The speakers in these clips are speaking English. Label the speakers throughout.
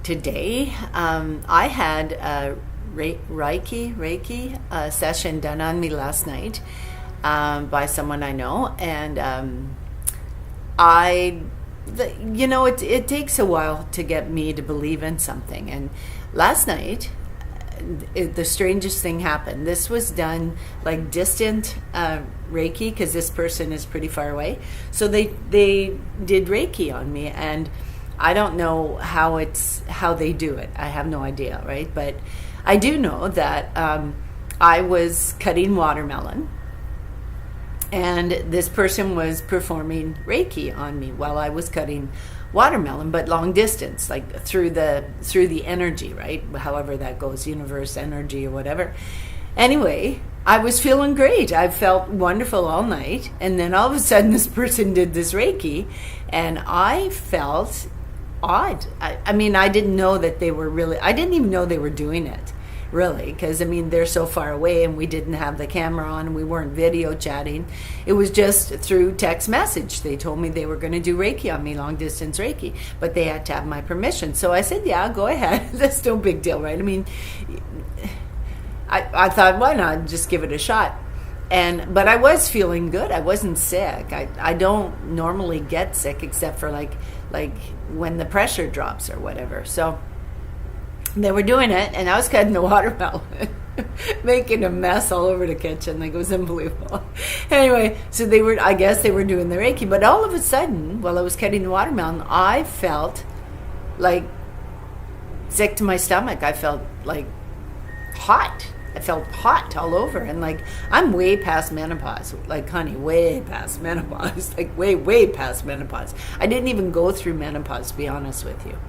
Speaker 1: today. I had a Reiki session done on me last night by someone I know, and it takes a while to get me to believe in something. And last night, the strangest thing happened. This was done like distant Reiki, because this person is pretty far away. So they did Reiki on me, and I don't know how they do it. I have no idea, right? But I do know that I was cutting watermelon, and this person was performing Reiki on me while I was cutting watermelon, but long distance, like through the energy, right? However that goes, universe energy or whatever. Anyway, I was feeling great. I felt wonderful all night, and then all of a sudden this person did this Reiki, and I felt odd. I mean, I didn't know that they were really, I didn't even know they were doing it, really, because I mean, they're so far away, and we didn't have the camera on, and we weren't video chatting. It was just through text message. They told me they were going to do Reiki on me, long distance Reiki, but they had to have my permission. So I said, yeah, go ahead. That's no big deal, right? I mean, I thought, why not just give it a shot? But I was feeling good. I wasn't sick. I don't normally get sick except for like when the pressure drops or whatever. So they were doing it, and I was cutting the watermelon, making a mess all over the kitchen. Like, it was unbelievable. Anyway, so I guess they were doing the Reiki, but all of a sudden, while I was cutting the watermelon, I felt like sick to my stomach. I felt like hot. I felt hot all over, and like, I'm way past menopause, like, honey, way past menopause, like way past menopause. I didn't even go through menopause, to be honest with you.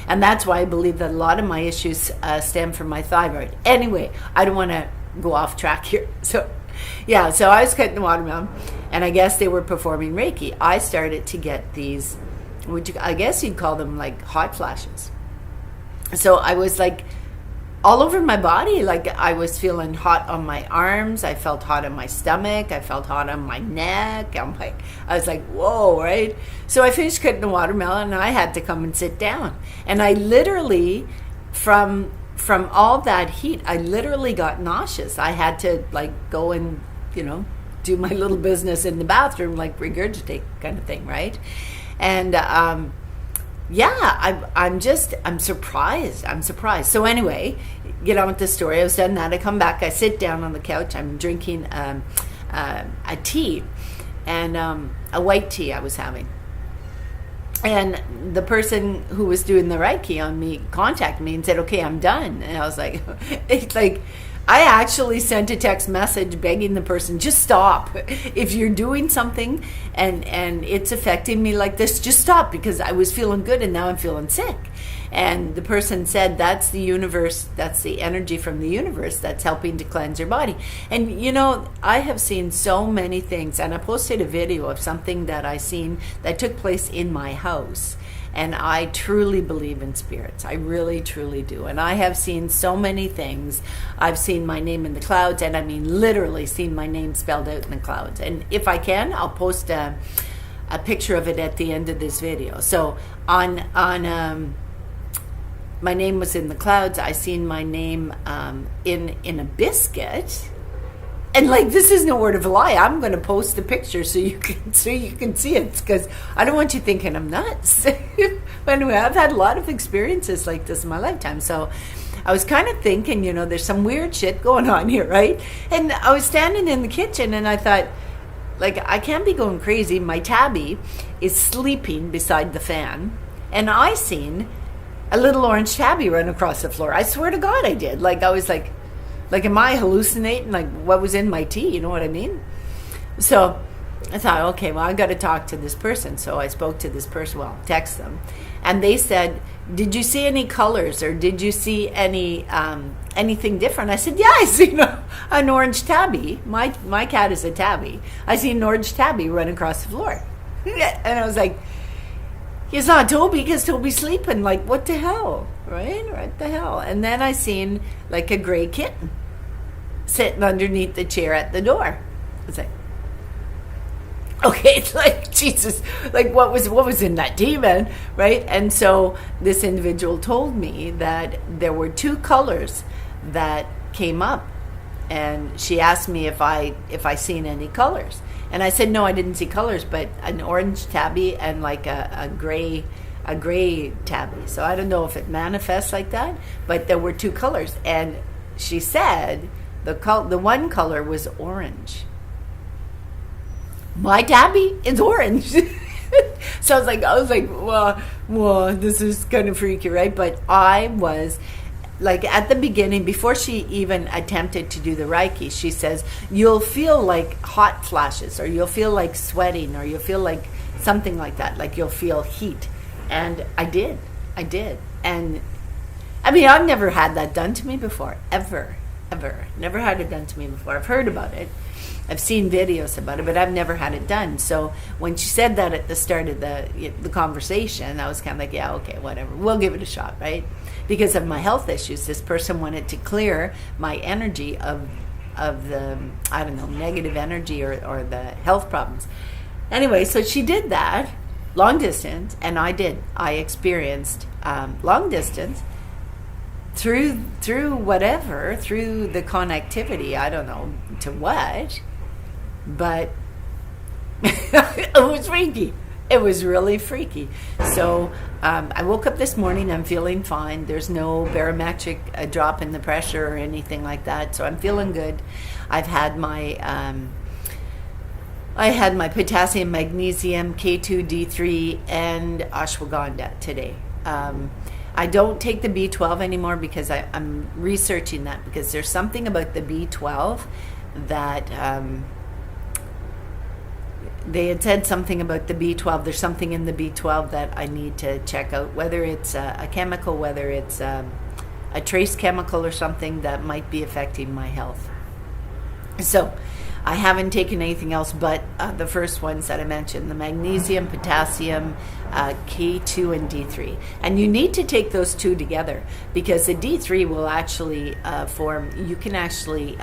Speaker 1: And that's why I believe that a lot of my issues stem from my thyroid. Anyway, I don't want to go off track here. So I was cutting the watermelon, and I guess they were performing Reiki. I started to get these, I guess you'd call them like hot flashes. So I was like, all over my body, like I was feeling hot on my arms. I felt hot on my stomach. I felt hot on my neck. I was like, whoa, right? So I finished cutting the watermelon, and I had to come and sit down. And I literally, from all that heat, I literally got nauseous. I had to like go and, do my little business in the bathroom, like regurgitate kind of thing, right? And I'm surprised. So anyway, get on with the story. I was done that. I come back. I sit down on the couch. I'm drinking a tea, and a white tea I was having. And the person who was doing the Reiki on me contacted me and said, okay, I'm done. And I was like, it's like, I actually sent a text message begging the person, just stop. If you're doing something and it's affecting me like this, just stop, because I was feeling good and now I'm feeling sick. And the person said, that's the universe, that's the energy from the universe that's helping to cleanse your body. And I have seen so many things, and I posted a video of something that I seen that took place in my house. And I truly believe in spirits. I really, truly do. And I have seen so many things. I've seen my name in the clouds, and I mean literally seen my name spelled out in the clouds. And if I can, I'll post a picture of it at the end of this video. So on my name was in the clouds. I seen my name in a biscuit. And like, this is no word of a lie. I'm going to post the picture so you can see it, because I don't want you thinking I'm nuts. But anyway, I've had a lot of experiences like this in my lifetime. So I was kind of thinking, there's some weird shit going on here, right? And I was standing in the kitchen, and I thought, like, I can't be going crazy. My tabby is sleeping beside the fan, and I seen a little orange tabby run across the floor. I swear to God I did. Like, I was like, am I hallucinating? Like, what was in my tea? You know what I mean? So I thought, okay, well, I got to talk to this person. So I spoke to this person, text them. And they said, did you see any colors, or did you see any anything different? I said, yeah, I seen an orange tabby. My cat is a tabby. I seen an orange tabby run across the floor. And I was like, it's not Toby, because Toby's sleeping. Like, what the hell? Right? What the hell? And then I seen like a gray kitten sitting underneath the chair at the door. I was like, Okay, it's like Jesus, like what was in that demon, right? And so this individual told me that there were two colors that came up, and she asked me if I seen any colors, and I said no, I didn't see colors, but an orange tabby and like a gray tabby. So I don't know if it manifests like that, but there were two colors, and she said the one color was orange. My tabby is orange. So I was like, whoa, this is kind of freaky, right? But I was like, at the beginning, before she even attempted to do the Reiki, she says, you'll feel like hot flashes, or you'll feel like sweating, or you'll feel like something like that, like you'll feel heat. And I did. And I mean, I've never had that done to me before, ever. Never had it done to me before. I've heard about it. I've seen videos about it, but I've never had it done. So when she said that at the start of the conversation, I was kind of like, yeah, okay, whatever. We'll give it a shot, right? Because of my health issues, this person wanted to clear my energy of the, I don't know, negative energy or the health problems. Anyway, so she did that, long distance, and I did. I experienced long distance through whatever, through the connectivity, I don't know to what, but it was freaky. It was really freaky. So I woke up this morning, I'm feeling fine. There's no barometric drop in the pressure or anything like that, so I'm feeling good. I've had my potassium, magnesium, K2, D3, and ashwagandha today. I don't take the B12 anymore because I'm researching that, because there's something about the B12 that they had said something about the B12. There's something in the B12 that I need to check out, whether it's a chemical, whether it's a trace chemical or something that might be affecting my health. So I haven't taken anything else but the first ones that I mentioned, the magnesium, potassium, K2, and D3. And you need to take those two together, because the D3 will actually you can actually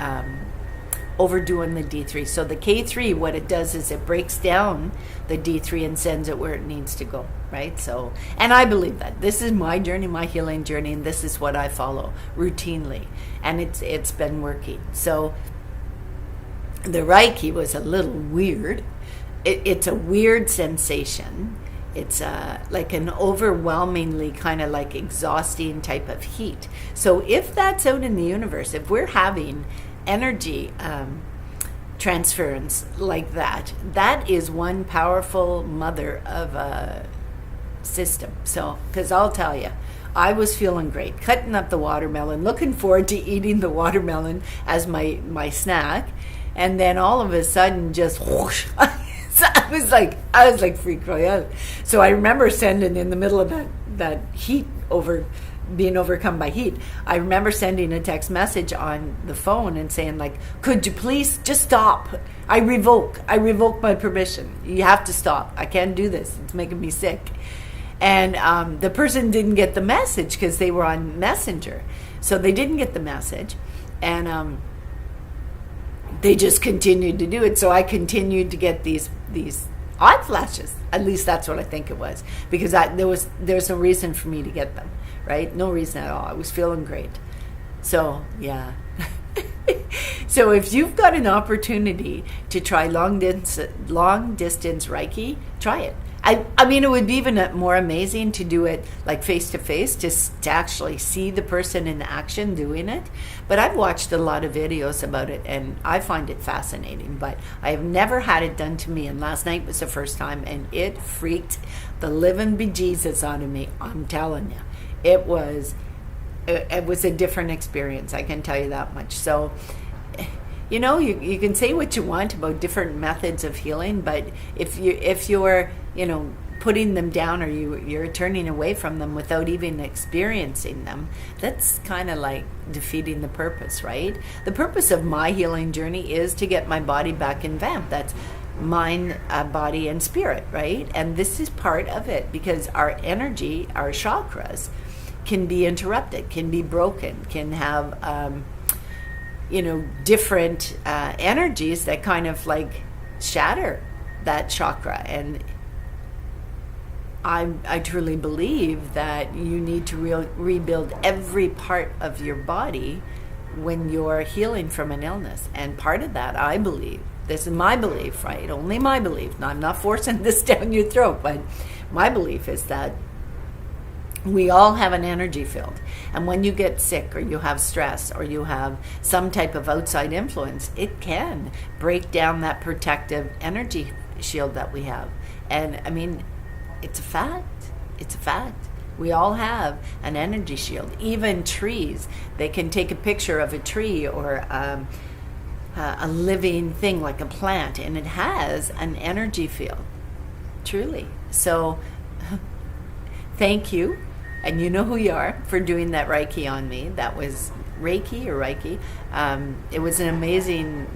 Speaker 1: overdo on the D3. So the K3, what it does is it breaks down the D3 and sends it where it needs to go, right? So, and I believe that. This is my journey, my healing journey, and this is what I follow routinely. And it's been working. So the Reiki was a little weird. It's a weird sensation. It's like an overwhelmingly kind of like exhausting type of heat. So if that's out in the universe, if we're having energy transference like that, that is one powerful mother of a system. So, because I'll tell you, I was feeling great, cutting up the watermelon, looking forward to eating the watermelon as my snack. And then all of a sudden, just whoosh, so I was like freaked right out. So I remember sending, in the middle of that heat, being overcome by heat, I remember sending a text message on the phone and saying, like, could you please just stop? I revoke my permission. You have to stop. I can't do this. It's making me sick. And the person didn't get the message because they were on Messenger. So they didn't get the message. And they just continued to do it. So I continued to get these hot flashes. At least that's what I think it was, because there's no reason for me to get them, right? No reason at all. I was feeling great. So yeah. So if you've got an opportunity to try long distance Reiki, try it. I mean, it would be even more amazing to do it like face to face, just to actually see the person in action doing it. But I've watched a lot of videos about it, and I find it fascinating. But I have never had it done to me, and last night was the first time, and it freaked the living bejesus out of me. I'm telling you, it was a different experience. I can tell you that much. So, you know, you can say what you want about different methods of healing, but if you're putting them down, or you're turning away from them without even experiencing them, that's kind of like defeating the purpose, right? The purpose of my healing journey is to get my body back in vamp. That's mind, body, and spirit, right? And this is part of it, because our energy, our chakras, can be interrupted, can be broken, can have different energies that kind of like shatter that chakra. And I truly believe that you need to rebuild every part of your body when you're healing from an illness. And part of that, I believe, this is my belief, right? Only my belief. Now, I'm not forcing this down your throat, but my belief is that we all have an energy field. And when you get sick or you have stress or you have some type of outside influence, it can break down that protective energy shield that we have. And I mean, it's a fact. It's a fact. We all have an energy shield. Even trees, they can take a picture of a tree or a living thing like a plant, and it has an energy field. Truly. So thank you. And you know who you are for doing that Reiki on me. That was Reiki or Reiki. It was an amazing,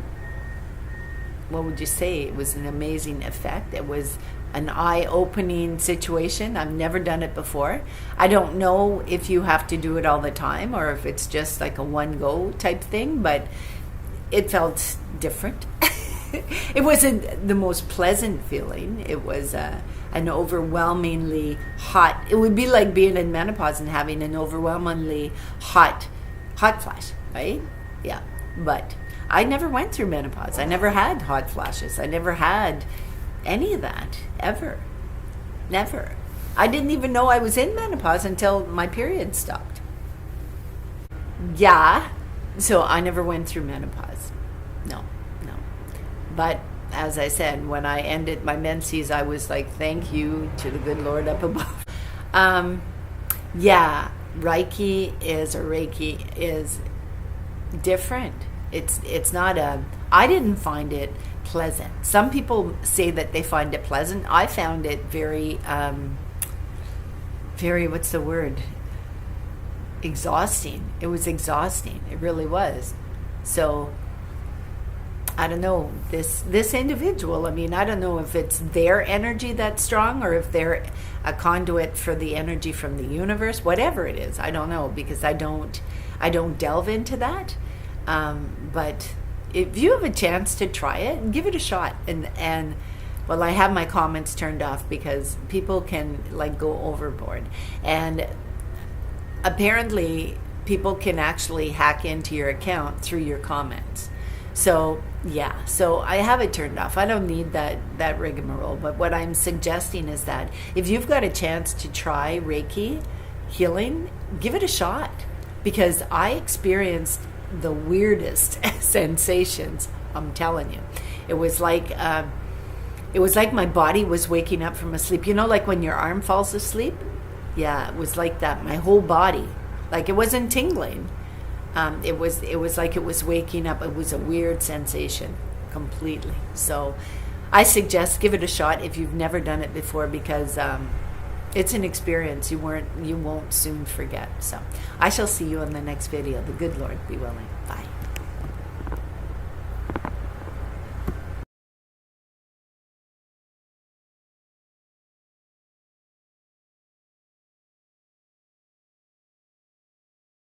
Speaker 1: what would you say? It was an amazing effect. It was an eye-opening situation. I've never done it before. I don't know if you have to do it all the time or if it's just like a one-go type thing, but it felt different. It wasn't the most pleasant feeling. It was an overwhelmingly hot, it would be like being in menopause and having an overwhelmingly hot flash, right? Yeah, but I never went through menopause. I never had hot flashes. I never had any of that, ever. Never. I didn't even know I was in menopause until my period stopped. Yeah, so I never went through menopause. No. But as I said, when I ended my menses, I was like, thank you to the good Lord up above. Yeah, Reiki is different. It's not I didn't find it pleasant. Some people say that they find it pleasant. I found it very, what's the word? Exhausting. It was exhausting. It really was. So I don't know, this individual, I mean, I don't know if it's their energy that's strong or if they're a conduit for the energy from the universe, whatever it is. I don't know, because I don't delve into that. But if you have a chance to try it, give it a shot. And well, I have my comments turned off because people can like go overboard. And apparently people can actually hack into your account through your comments. So yeah, so I have it turned off. I don't need that rigmarole. But what I'm suggesting is that if you've got a chance to try Reiki healing, give it a shot. Because I experienced the weirdest sensations, I'm telling you. It was like my body was waking up from a sleep. You know, like when your arm falls asleep? Yeah, it was like that. My whole body. Like, it wasn't tingling. It was like it was waking up. It was a weird sensation completely. So I suggest give it a shot if you've never done it before, because it's an experience you won't soon forget. So I shall see you in the next video. The good Lord be willing. Bye.